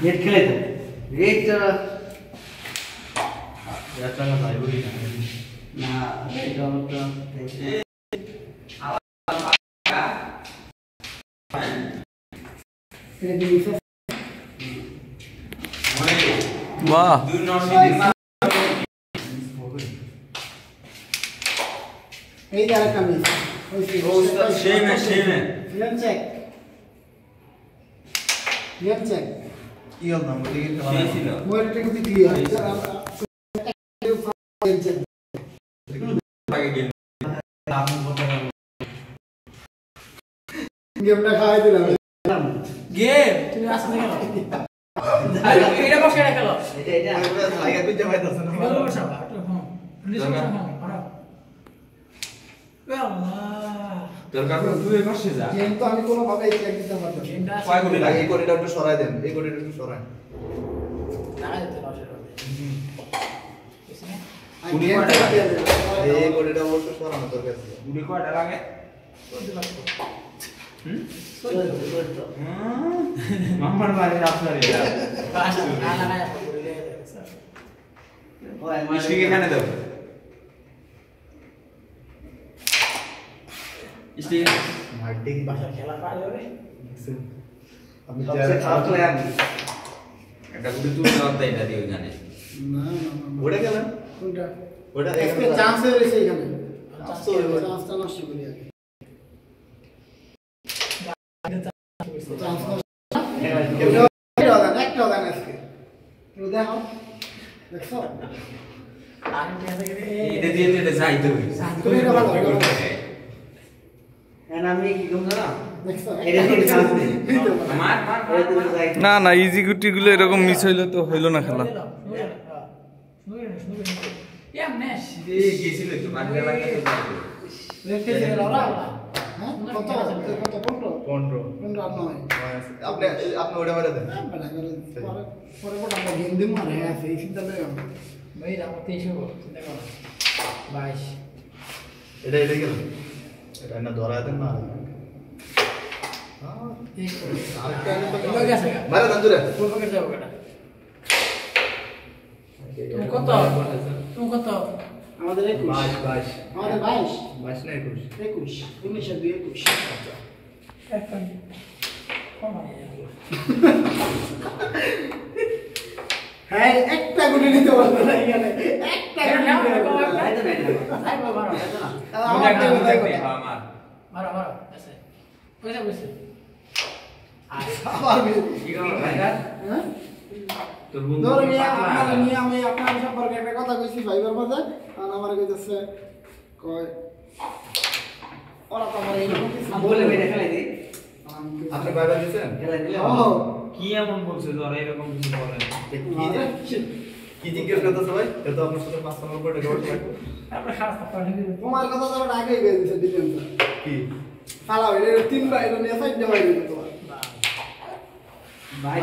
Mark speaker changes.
Speaker 1: gate खेले तो gate
Speaker 2: या चला भाई बुरी
Speaker 1: ना गेट और तो
Speaker 3: वाह
Speaker 4: এই যারা কামিজ
Speaker 2: सेम है
Speaker 4: ফিল্ম চেক
Speaker 2: কি হল না ওই দিকে ছিল
Speaker 4: মোবাইলটা কিন্তু ক্লিয়ার
Speaker 2: আগে গেল
Speaker 4: গেমটা খাওয়াই দিলাম
Speaker 5: গেম তুমি আসতে গেল এটা বসে রাখলো
Speaker 1: এটা
Speaker 2: আগে তুই যাইতাছ না
Speaker 5: এটা বসা হ্যাঁ নিচে বসা হ্যাঁ আরে আল্লাহ
Speaker 2: দরকার পড়লে তুই বসে যা
Speaker 4: গেম তো আমি কোনো ভাবে চেক দিতে পারতাম
Speaker 5: গেমটা
Speaker 2: কয় কোটি লাগে এই কোটিটা একটু সরাই দেন এই কোটিটা একটু সরাই
Speaker 5: লাগা যেতে বসে
Speaker 2: কুড়ি কয়টা লাগে এই কোটিটা অবশ্য সরানো দরকার ছিল কুড়ি কয়টা লাগে মামার বাড়ির আপনার এটা
Speaker 5: বাসা না লাগা পড়লে স্যার
Speaker 1: ওই
Speaker 2: মিষ্টি এখানে দাও মিষ্টি মাটি
Speaker 5: বাসা খেলা পারে রে
Speaker 2: আমি
Speaker 1: सबसे खास तो यार
Speaker 2: একটা গুটি তুই দাও এটা দিও জানে
Speaker 4: না
Speaker 2: ওটা গেল
Speaker 4: কোনটা
Speaker 2: ওটা
Speaker 4: আজকে চান্স হয়েছে এখানে
Speaker 2: চান্স
Speaker 4: চান্সটা নষ্ট করি আগে চান্স একটা দান আজকে তুমি দেখো দেখছো
Speaker 5: আমি দেখে
Speaker 2: এটা দিয়ে এটা যাইতে হবে
Speaker 4: তুমি এটা ভালো
Speaker 1: है ना मैं की दूं ना
Speaker 4: দেখছো
Speaker 1: এটা দিয়ে চান্স নেই
Speaker 2: মার মার
Speaker 1: এটা দিয়ে যাই
Speaker 3: না না ইজি গুটি গুলো এরকম মিস হইলে তো হইলো না খেলা
Speaker 5: নেশ
Speaker 2: এই গেছিল তো মারতে লাগে তো
Speaker 5: দেখতে গেল ওরা
Speaker 4: হ্যাঁ কত কত 15
Speaker 2: 15
Speaker 4: 15 নয়
Speaker 2: আপনি আপনি ওটা মেরে দেন
Speaker 4: পরে পরে আমরা গেম দিম আর হ্যাঁ সেই চিন্তা লই আমরা
Speaker 5: ভাই আমার 23 চিন্তা করো 22
Speaker 2: এটা এটা গেল এটা না ধরা দেন না
Speaker 5: এই
Speaker 2: আরেকটা এনে তো
Speaker 5: হয়ে গেছে
Speaker 2: মারা দেন দূরে
Speaker 5: ফুল পকেট যাবো কেটা তুমি কত
Speaker 4: আমাদের 21
Speaker 2: 22
Speaker 4: আমাদের 22
Speaker 2: 22 না 21
Speaker 4: 21 19 আর 2 21
Speaker 5: এখন কমাই
Speaker 4: হ্যাঁ একটা গুলি নিতে পারবে না এখানে একটা গুলি নিতে পারবে না
Speaker 1: এটা নাই
Speaker 5: আই বাবা মারো
Speaker 1: এটা না
Speaker 4: আমার দেখো দেখো
Speaker 2: আমার
Speaker 5: মারো মারো এসে কইটা কইছে
Speaker 4: আবার
Speaker 2: কি করব ভাইরা
Speaker 4: হ্যাঁ
Speaker 2: তোর বন্ধু
Speaker 4: ধরো নিয়ে আমি আপনার সম্পর্কে একটা কথা কইছি ভাইবার মধ্যে আর আমার কইতেছে কয় ওরা তো আমার এইরকম কিছু
Speaker 1: বলে বেটা খেলাই দি
Speaker 2: আপনি বাইরে দিয়েছেন
Speaker 1: খেলাই দিলে
Speaker 4: ও
Speaker 2: কি এমন বলছে যে ওরা এরকম কিছু বলে কি জিজ্ঞেস করতে সবাই এটা আপনার সাথে 5 নম্বর করে রেকর্ড রাখো
Speaker 5: তারপরে খারাপ পানি দিবে
Speaker 4: তোমার কথা তো আমার আগেই কই দিছে ডিফেন্স
Speaker 2: কি
Speaker 4: ফালাও এটা 3 বার এটা নিয়ে সাইড দেওয়া দিবে তোমার
Speaker 1: ভাই